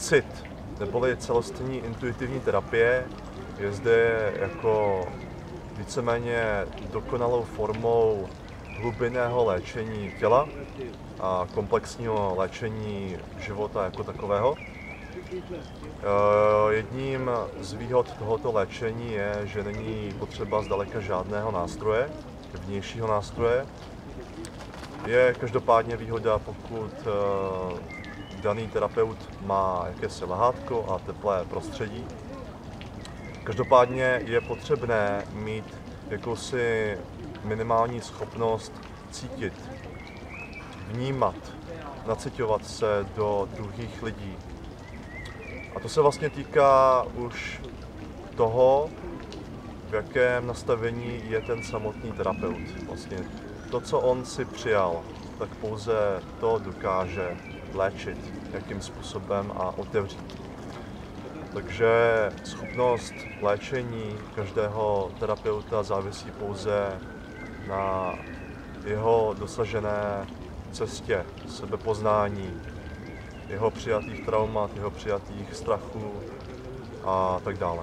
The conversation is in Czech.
CIT, neboli celostní intuitivní terapie, je zde jako víceméně dokonalou formou hlubinného léčení těla a komplexního léčení života jako takového. Jedním z výhod tohoto léčení je, že není potřeba zdaleka žádného nástroje, vnějšího nástroje. Je každopádně výhoda, pokud daný terapeut má jakési lehátko a teplé prostředí. Každopádně je potřebné mít jakousi minimální schopnost cítit, vnímat, naciťovat se do druhých lidí. A to se vlastně týká už toho, v jakém nastavení je ten samotný terapeut. Vlastně to, co on si přijal, tak pouze to dokáže léčit, jakým způsobem a otevřít. Takže schopnost léčení každého terapeuta závisí pouze na jeho dosažené cestě sebepoznání, jeho přijatých traumat, jeho přijatých strachů a tak dále.